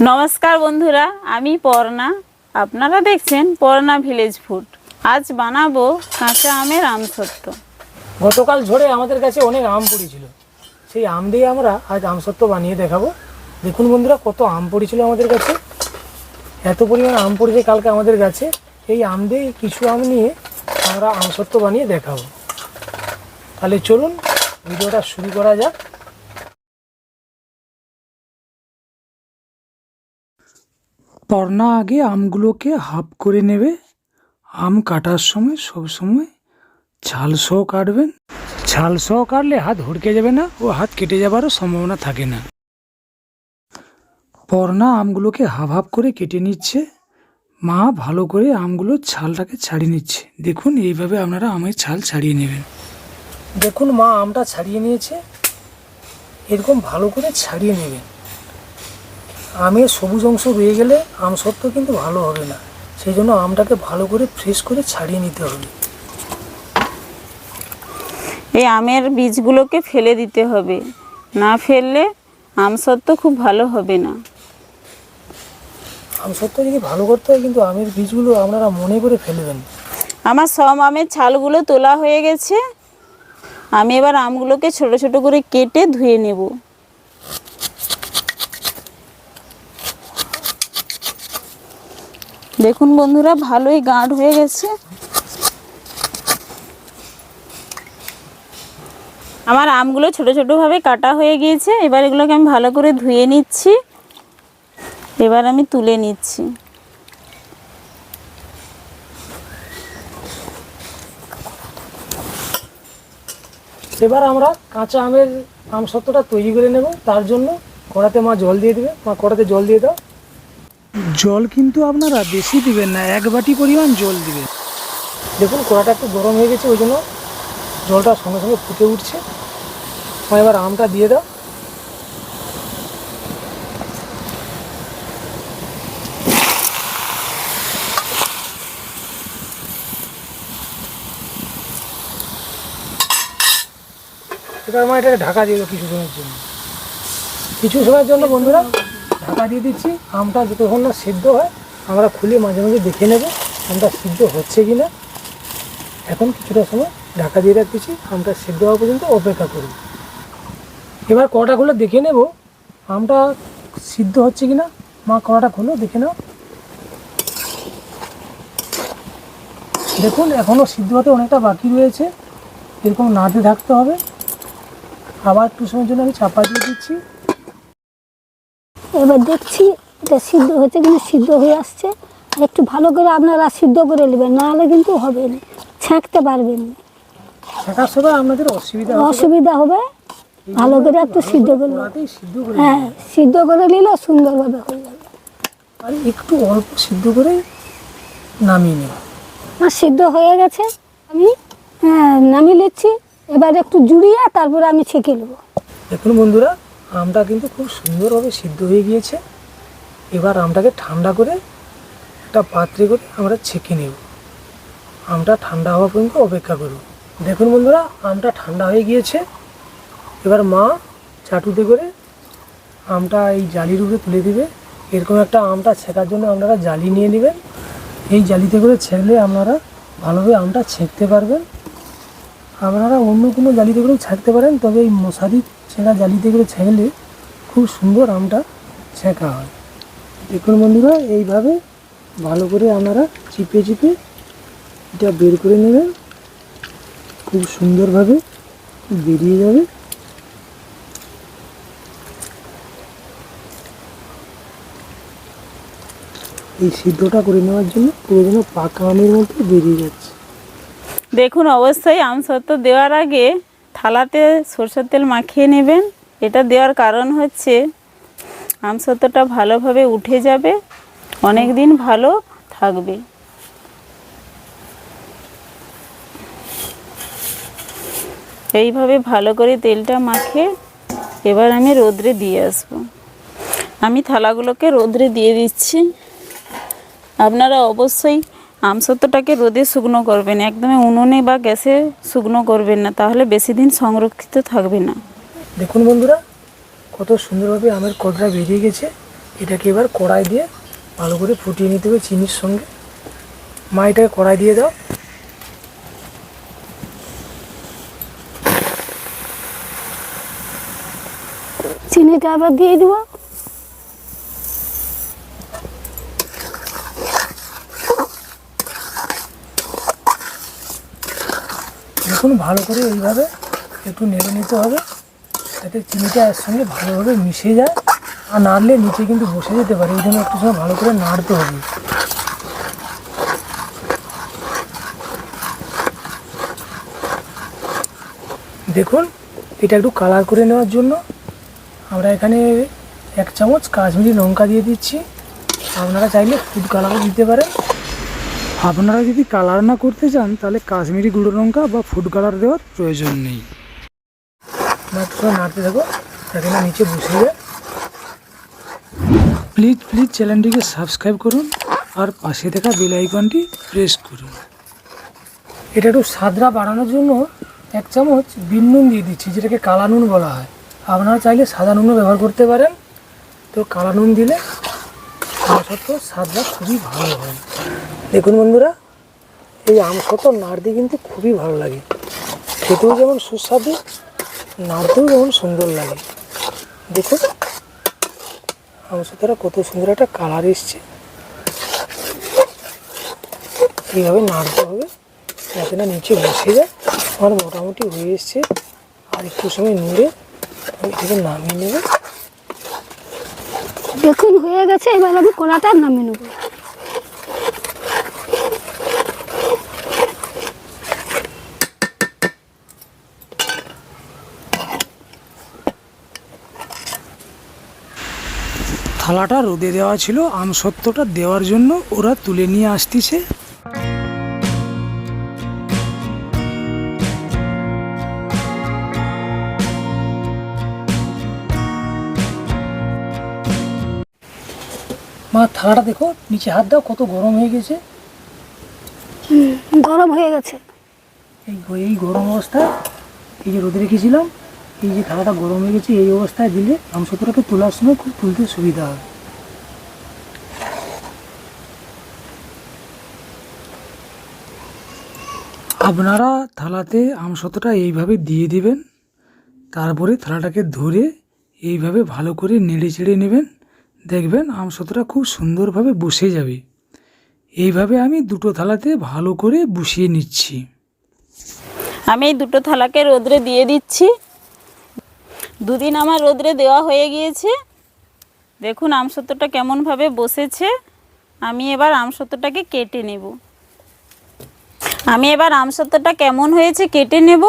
নমস্কার বন্ধুরা, আমি পর্ণা। আপনারা দেখছেন পর্ণা ভিলেজ ফুড। আজ বানাবো কাঁচা আমের আমসত্ত্ব। গতকাল ঝড়ে আমাদের কাছে অনেক আম পড়েছিল, সেই আম দিয়ে আমরা আজ আমসত্ত্ব বানিয়ে দেখাবো। দেখুন বন্ধুরা, কত আম পড়েছিল আমাদের কাছে, এত পরিমাণ আম পড়েছে কালকে আমাদের কাছে। এই আম দিয়ে কিছু আম নিয়ে আমরা আমসত্ত্ব বানিয়ে দেখাবো। তাহলে চলুন ভিডিওটা শুরু করা যাক। পর্ণা আগে আমগুলোকে হাফ করে নেবে। আম কাটার সময় সবসময় ছাল সহ কাটবেন। ছাল সহ কাটলে হাত হড়কে যাবে না ও হাত কেটে যাবারও সম্ভাবনা থাকে না। পর্ণা আমগুলোকে হাফ হাফ করে কেটে নিচ্ছে। মা ভালো করে আমগুলোর ছালটাকে ছাড়িয়ে নিচ্ছে। দেখুন এইভাবে আপনারা আমের ছাল ছাড়িয়ে নেবেন। দেখুন মা আমটা ছাড়িয়ে নিয়েছে, এরকম ভালো করে ছাড়িয়ে নেবেন। আমের সবুজ অংশ রয়ে গেলে আমসত্ত্ব কিন্তু ভালো হবে না, সেই জন্য আমটাকে ভালো করে ফ্রেশ করে ছাড়িয়ে নিতে হবে। এই আমের বীজগুলোকে ফেলে দিতে হবে, না ফেললে আমসত্ত্ব খুব ভালো হবে না। আমসত্ত্ব যদি ভালো করতে হয় কিন্তু আমের বীজগুলো আপনারা মনে করে ফেলবেন। আমার সব আমের ছালগুলো তোলা হয়ে গেছে। আমি এবার আমগুলোকে ছোট ছোট করে কেটে ধুয়ে নেব। দেখুন বন্ধুরা, ভালোই গাঢ় হয়ে গেছে। আমার আমগুলো ছোট ছোট ভাবে কাটা হয়ে গিয়েছে। এবার এগুলোকে আমি ভালো করে ধুয়ে নিচ্ছি। এবার আমি তুলে নিচ্ছি। এবার আমরা কাঁচা আমের আমসত্ত্বটা তৈরি করে নেব। তার জন্য কড়াতে মা জল দিয়ে দেবে। মা কড়াতে জল দিয়ে দাও। জল কিন্তু আপনারা বেশি দিবেন না, 1 বাটি পরিমাণ জল দিবেন। দেখুন কড়াটা একটু গরম হয়ে গেছে, ওই জন্য জলটা সঙ্গে সঙ্গে ফুটে উঠছে। এবার আমটা দিয়ে দাও। এবার মা এটাকে ঢাকা দিয়ে দাও কিছু সময়ের জন্য বন্ধুরা ঢাকা দিয়ে দিচ্ছি। আমটা যতক্ষণ না সিদ্ধ হয় আমরা খুলে মাঝে মাঝে দেখে নেব আমটা সিদ্ধ হচ্ছে কি না। এখন কিছুটা সময় ঢাকা দিয়ে রাখতেছি, আমটা সিদ্ধ হওয়া পর্যন্ত অপেক্ষা করব। এবার কড়াটা খুলে দেখে নেব আমটা সিদ্ধ হচ্ছে কি না। মা কড়াটা খুলো, দেখে নাও। দেখুন এখনও সিদ্ধ হতে অনেকটা বাকি রয়েছে, এরকম নাড়তে থাকতে হবে। আবার একটু সময়ের জন্য আমি চাপা দিয়ে দিচ্ছি। এবার দেখছি এটা সিদ্ধ হচ্ছে, কিন্তু সিদ্ধ হয়ে আসছে। একটু ভালো করে আপনারা সিদ্ধ করে নেবেন, নাহলে কিন্তু হবে না, ছাঁকতে পারবেন না। ছাঁকার সময় আপনাদের অসুবিধা হবে। ভালো করে একটু সিদ্ধ করে, হ্যাঁ সিদ্ধ করে নিলে সুন্দরভাবে হয়ে যাবে। আর একটু অল্প সিদ্ধ করে নামিয়ে নেব। আর সিদ্ধ হয়ে গেছে, আমি নামিয়ে নিচ্ছি। এবার একটু জুড়িয়ে তারপরে আমি ছেঁকে নেব। দেখুন বন্ধুরা, আমটা কিন্তু খুব সুন্দরভাবে সিদ্ধ হয়ে গিয়েছে। এবার আমটাকে ঠান্ডা করে একটা পাত্রে করে আমরা ছেঁকে নেব। আমটা ঠান্ডা হওয়া পর্যন্ত অপেক্ষা করব। দেখুন বন্ধুরা, আমটা ঠান্ডা হয়ে গিয়েছে। এবার মা চাটুতে করে আমটা এই জালির উপরে তুলে দিবে। এরকম একটা আমটা ছেঁকার জন্য আপনারা জালি নিয়ে নেবেন। এই জালিতে করে ছেঁকলে আপনারা ভালোভাবে আমটা ছেঁকতে পারবেন। আপনারা অন্য কোনো জালিতে করেও ছাঁকতে পারেন, তবে এই মশারি ছেঁকা জালিতে করে ছেঁকলে খুব সুন্দর আমটা ছেঁকা হয়। দেখুন বন্ধুরা, এইভাবে ভালো করে আপনারা চিপে চিপে এটা বের করে নেবেন। খুব সুন্দরভাবে বেরিয়ে যাবে। এই সিদ্ধটা করে নেওয়ার জন্য পুরো যেন পাকা আমের মতো বেরিয়ে যাচ্ছে। দেখুন অবশ্যই আমসত্ত্ব দেওয়ার আগে থালাতে সরষের তেল মাখিয়ে নেবেন। এটা দেওয়ার কারণ হচ্ছে আমসত্ত্বটা ভালোভাবে উঠে যাবে, অনেক দিন ভালো থাকবে। এইভাবে ভালো করে তেলটা মাখে এবার আমি রোদ্রে দিয়ে আসব। আমি থালাগুলোকে রোদ্রে দিয়ে দিচ্ছি। আপনারা অবশ্যই আমসত্ত্বটাকে রোদে শুকনো করবেন, একদমই উনুনে বা গ্যাসে শুকনো করবেন না, তাহলে বেশি দিন সংরক্ষিত থাকবে না। দেখুন বন্ধুরা, কত সুন্দরভাবে আমের কড়টা বেরিয়ে গেছে। এটাকে এবার কড়াই দিয়ে ভালো করে ফুটিয়ে নিতে হবে চিনির সঙ্গে। মা এটাকে কড়াই দিয়ে দাও। চিনিটা আবার দিয়ে দিব। দেখুন ভালো করে এইভাবে একটু নেড়ে নিতে হবে যাতে চিনিটা এর সঙ্গে ভালোভাবে মিশে যায়, আর নাড়লে নিচে কিন্তু বসে যেতে পারে, এই জন্য একটু সময় ভালো করে নাড়তে হবে। দেখুন এটা একটু কালার করে নেওয়ার জন্য আমরা এখানে 1 চামচ কাশ্মীরি লঙ্কা দিয়ে দিচ্ছি। আপনারা চাইলে ফুড কালারও দিতে পারেন। আপনারা যদি কালার না করতে চান তাহলে কাশ্মীরি গুঁড়ো লঙ্কা বা ফুড কালার দেওয়ার প্রয়োজন নেই। একটু নাড়তে থাকো যাতে না নিচে বসে যায়। প্লিজ চ্যানেলটিকে সাবস্ক্রাইব করুন আর পাশে থাকা বেল আইকনটি প্রেস করুন। এটা একটু স্বাদটা বাড়ানোর জন্য 1 চামচ বিন নুন দিয়ে দিচ্ছি, যেটাকে কালা নুন বলা হয়। আপনারা চাইলে সাদা নুনও ব্যবহার করতে পারেন। তো কালা নুন দিলে আমসত্ত্ব স্বাদটা খুবই ভালো হয়। দেখুন বন্ধুরা, এই আমসত্ত্ব নাড়তে কিন্তু খুবই ভালো লাগে, খেতেও যেমন সুস্বাদু, নাড়তেও যেমন সুন্দর লাগে। দেখুন আমসত্ত্বটা কত সুন্দর একটা কালার এসছে। এইভাবে নাড়তে হবে যাতে না নিচে বসে যায়। আমার মোটামুটি হয়ে এসছে, আর একটু সময় নেড়ে এটাকে নামিয়ে নেবে। দেখুন হয়ে গেছে, এবার আমি কড়াটা নামিয়ে নেব। থালাটা রোদে দেওয়া ছিল আমসত্ত্বটা দেওয়ার জন্য, ওরা তুলে নিয়ে আসতেছে। মা থালাটা দেখো, নিচে হাত দাও, কত গরম হয়ে গেছে। গরম হয়ে গেছে। এই গরম অবস্থায় এই যে রোদে রেখেছিলাম, এই যে থালাটা গরম হয়ে গেছে, এই অবস্থায় দিলে আমসত্ত্বটাকে তোলার সময় খুব তুলতে সুবিধা হবে। আপনারা থালাতে আমসত্ত্বটা এইভাবে দিয়ে দিবেন, তারপরে থালাটাকে ধরে এইভাবে ভালো করে নেড়ে চেড়ে নেবেন। দেখবেন আমসত্ত্বটা খুব সুন্দরভাবে বসে যাবে। এইভাবে আমি দুটো থালাতে ভালো করে বসিয়ে নিচ্ছি। আমি এই দুটো থালাকে রোদ্রে দিয়ে দিচ্ছি। দুদিন আমার রোদ্রে দেওয়া হয়ে গিয়েছে। দেখুন আমসত্ত্বটা কেমনভাবে বসেছে। আমি এবার আমসত্ত্বটাকে কেটে নেব। আমসত্ত্বটা কেমন হয়েছে কেটে নেব।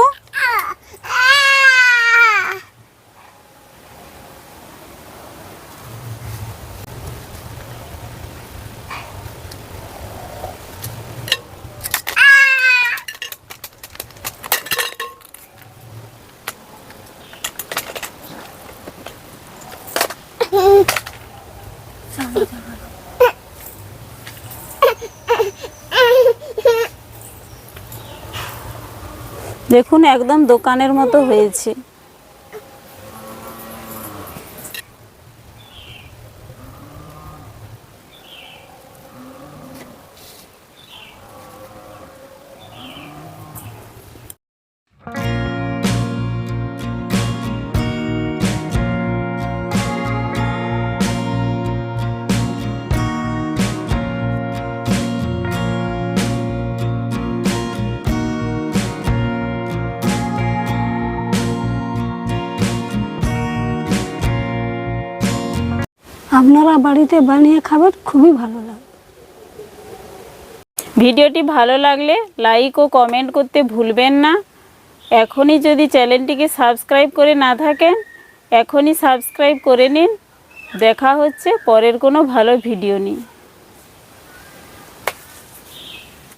দেখুন একদম দোকানের মতো হয়েছে। আপনারা বাড়িতে বানিয়ে খাবেন, খুবই ভালো লাগে। ভিডিওটি ভালো লাগলে লাইক ও কমেন্ট করতে ভুলবেন না। এখনই যদি চ্যানেলটিকে সাবস্ক্রাইব করে না থাকেন, এখনই সাবস্ক্রাইব করে নিন। দেখা হচ্ছে পরের কোনো ভালো ভিডিও নিয়ে।